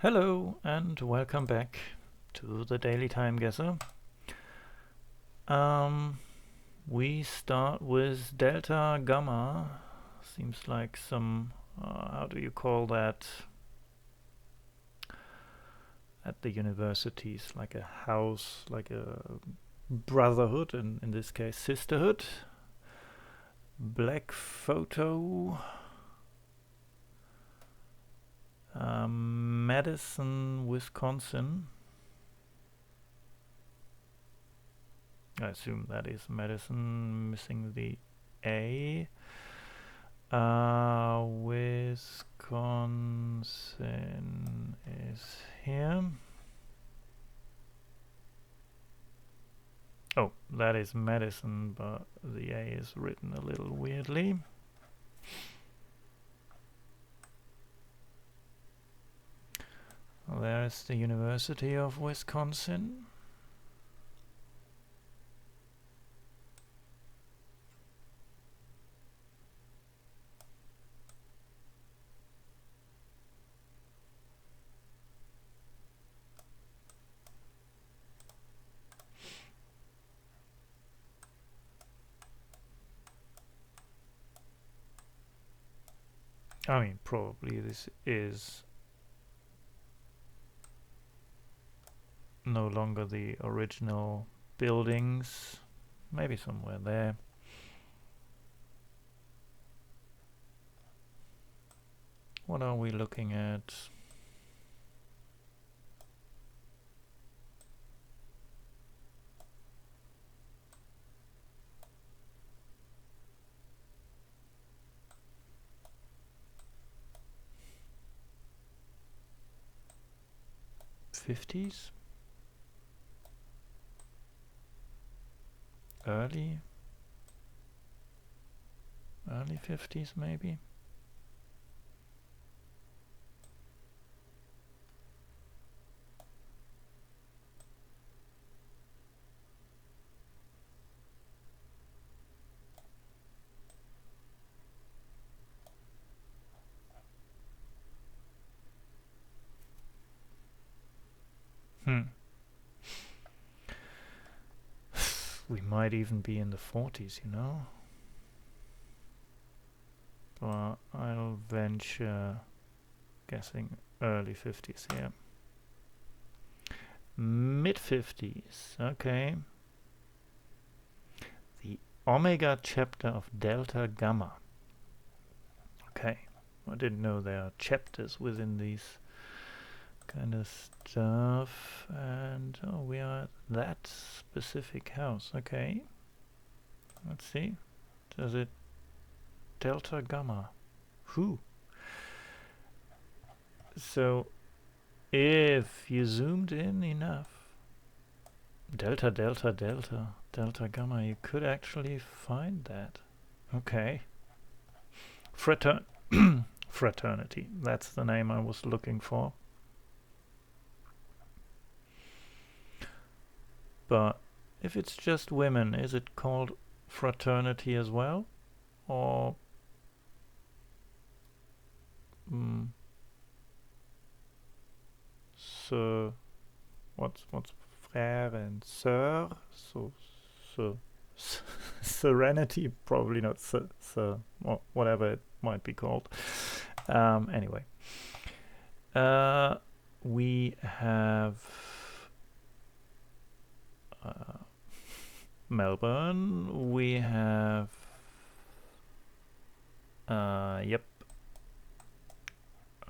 Hello and welcome back to the Daily Timeguessr. Um, we start with delta gamma. Seems like some, how do you call that? At the universities, like a house, like a brotherhood, and in this case, sisterhood. Black photo. Madison, Wisconsin. I assume that is Madison, missing the A. Wisconsin is here. Oh, that is Madison, but the A is written a little weirdly. There's the University of Wisconsin. I mean, probably this is no longer the original buildings. Maybe somewhere there. What are we looking at? '50s? Early 50s maybe? We might even be in the 40s, you know? But I'll venture guessing early 50s here. Mid 50s, okay. The Omega chapter of Delta Gamma. Okay, I didn't know there are chapters within these kind of stuff. And oh, we are at that specific house. Okay, let's see. Does it Delta Gamma? Who? So if you zoomed in enough, Delta, Delta, Delta, Delta Gamma, you could actually find that. Okay. Fraternity, that's the name I was looking for. But if it's just women, is it called fraternity as well? Or so what's frère and sœur? So serenity, probably not so whatever it might be called. Anyway, we have Melbourne. We have yep.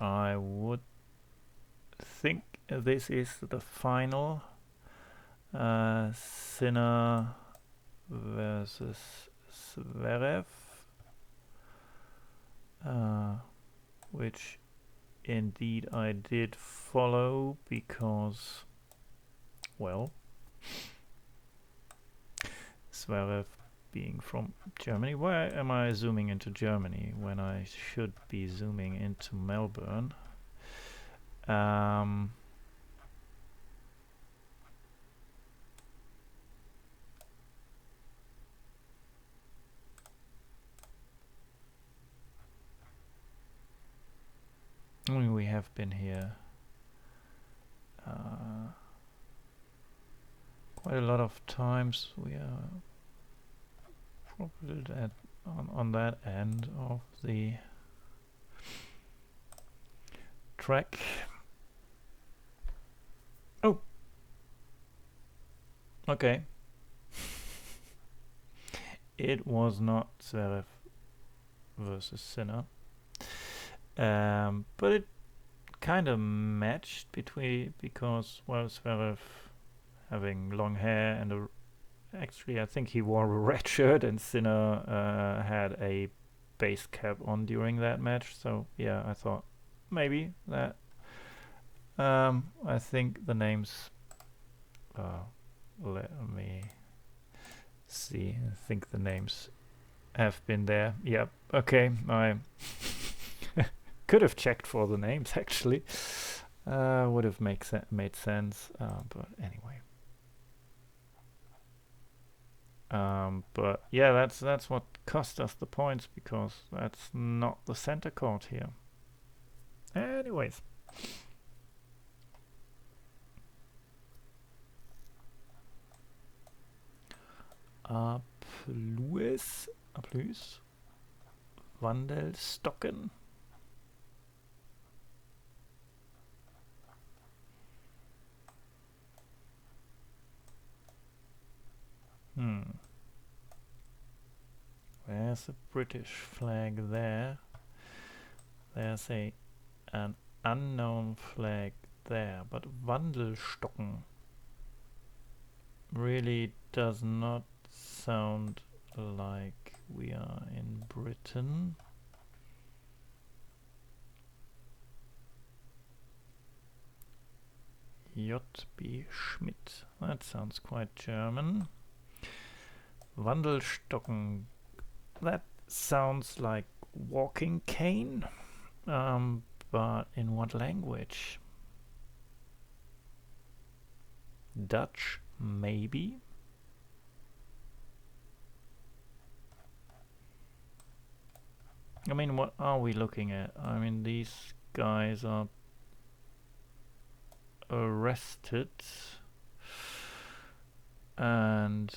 I would think this is the final Sinner versus Zverev, which indeed I did follow because, well, Zverev being from Germany. Why am I zooming into Germany when I should be zooming into Melbourne? I mean, we have been here quite a lot of times we are probably on that end of the track. Oh, okay. It was not Zverev versus Sinner, but it kind of matched because well, Zverev having long hair and actually I think he wore a red shirt and Sinner had a base cap on during that match. So yeah, I thought maybe that. I think the names. Let me see. I think the names have been there. Yep. Okay. I could have checked for the names actually. Would have made sense. But anyway. But yeah, that's what cost us the points because that's not the center court here. Anyways. Plus Wandelstocken. There's a British flag there. There's an unknown flag there, but Wandelstocken really does not sound like we are in Britain. J.B. Schmidt. That sounds quite German. Wandelstocken. That sounds like walking cane. But in what language? Dutch, maybe? I mean, what are we looking at? I mean, these guys are arrested and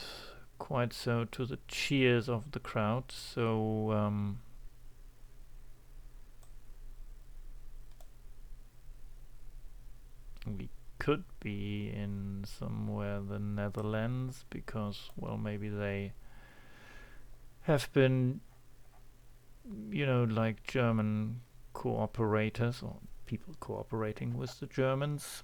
quite so to the cheers of the crowd, so we could be in somewhere the Netherlands because, well, maybe they have been, you know, like German cooperators or people cooperating with the Germans.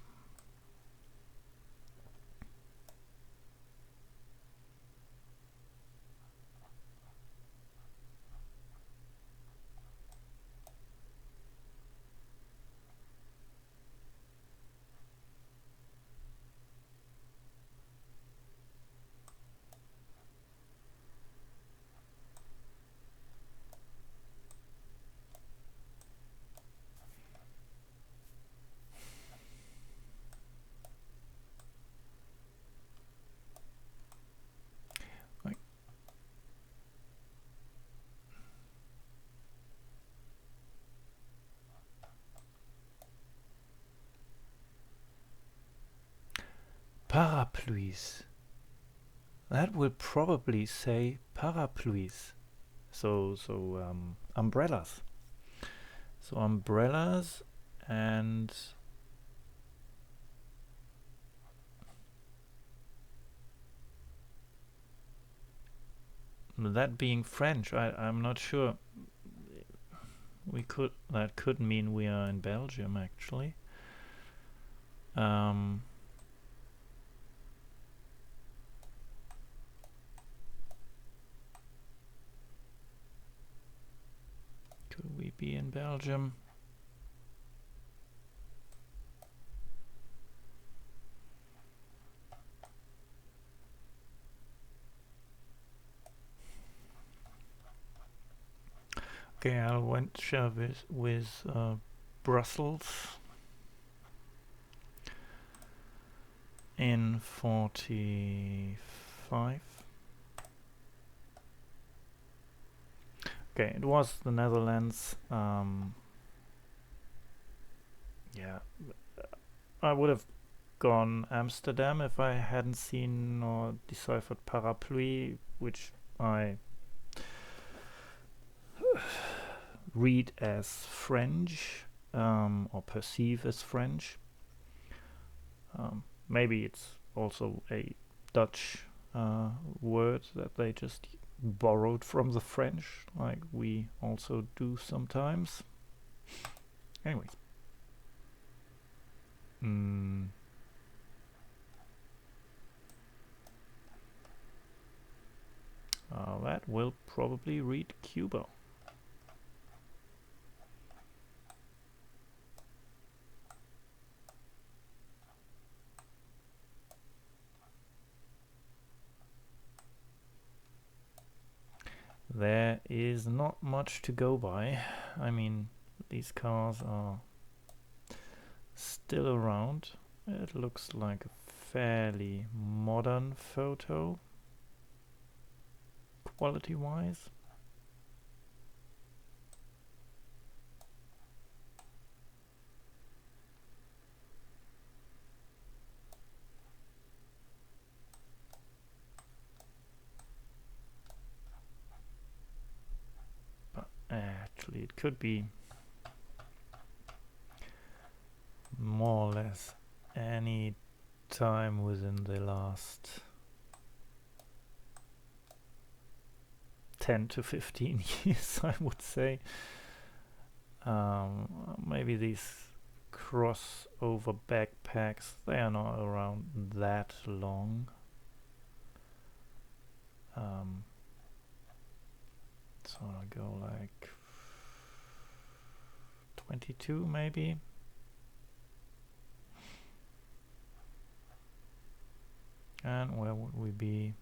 Parapluies. That will probably say parapluies. So umbrellas. So umbrellas and that being French, I'm not sure. That could mean we are in Belgium actually. Could we be in Belgium? Okay, I'll venture with Brussels in 45. Okay, it was the Netherlands. Yeah, I would have gone Amsterdam if I hadn't seen or deciphered parapluie, which I read as French, or perceive as French. Maybe it's also a Dutch word that they just borrowed from the French, like we also do sometimes. Anyways. That will probably read Cuba. There is not much to go by. I mean, these cars are still around. It looks like a fairly modern photo, quality-wise. But actually, it could be more or less any time within the last 10 to 15 years, I would say. Maybe these crossover backpacks, they are not around that long. So I'll go like 22 maybe. And where would we be?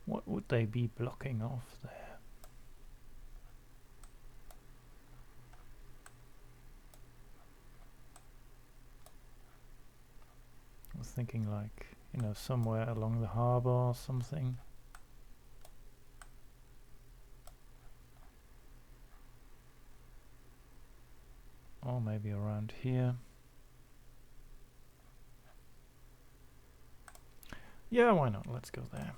What would they be blocking off there? I was thinking like, you know, somewhere along the harbor or something. Or maybe around here. Yeah, why not? Let's go there.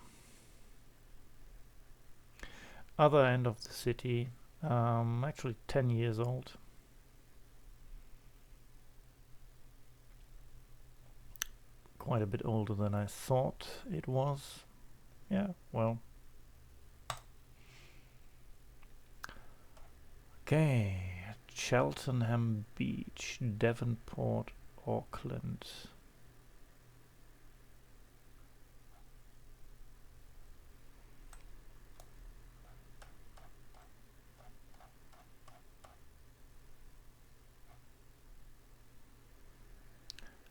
Other end of the city, actually 10 years old. Quite a bit older than I thought it was. Yeah, well. Okay, Cheltenham Beach, Devonport, Auckland.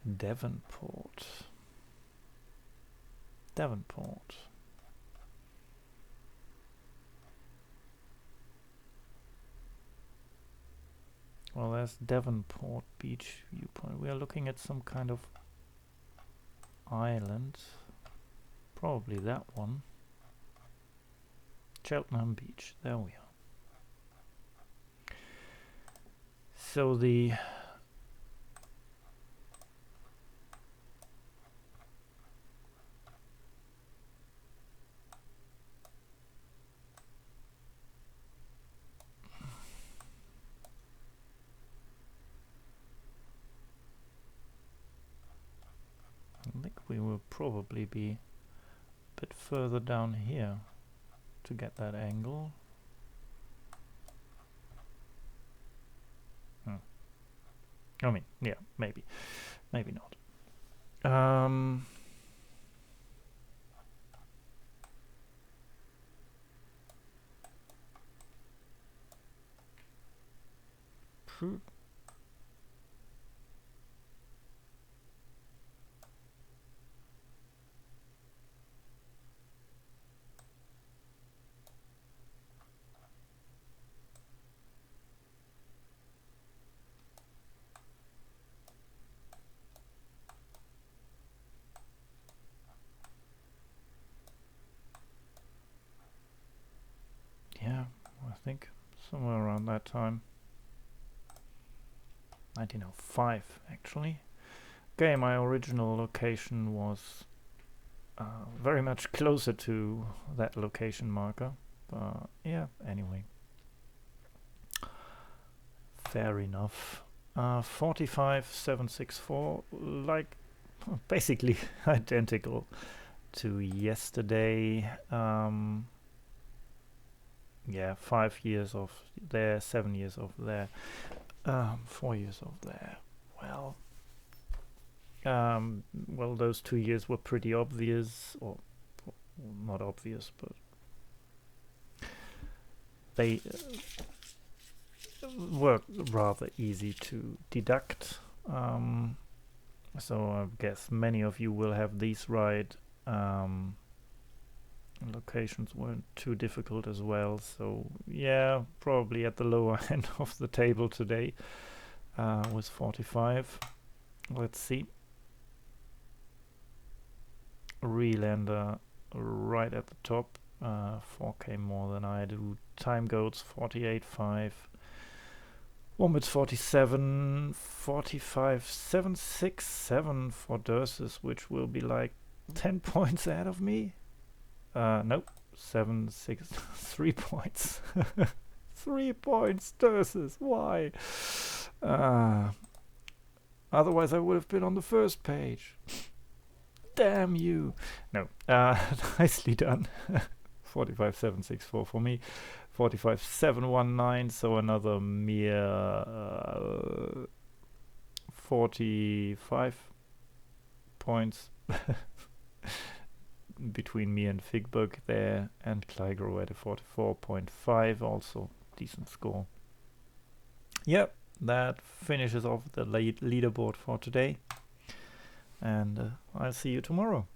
Devonport. Well, there's Devonport Beach viewpoint. We are looking at some kind of island. Probably that one. Cheltenham Beach. There we are. So the I think we will probably be a bit further down here to get that angle. I mean, yeah, maybe not. Shoot. Yeah, I think somewhere around that time. 1905, actually. Okay, my original location was very much closer to that location marker. But yeah, anyway. Fair enough. 45764, like basically identical to yesterday. Yeah, 5 years off there, 7 years off there, 4 years off there. Well, those 2 years were pretty obvious, or not obvious, but they were rather easy to deduct. So I guess many of you will have these right. Locations weren't too difficult as well, so yeah, probably at the lower end of the table today was 45. Let's see. Relander right at the top, 4k more than I do. Time goats 48.5. Wombats 47, 45.767 for Dursus, which will be like 10 points ahead of me. Nope, 7, 6, 3 points. 3 points, Dursus, why? Otherwise I would have been on the first page. Damn you. No, nicely done. 45.764 for me. 45.719, so another mere 45 points between me and Figbug there, and Cligro at a 44.5, also decent score. Yep, that finishes off the leaderboard for today, and I'll see you tomorrow.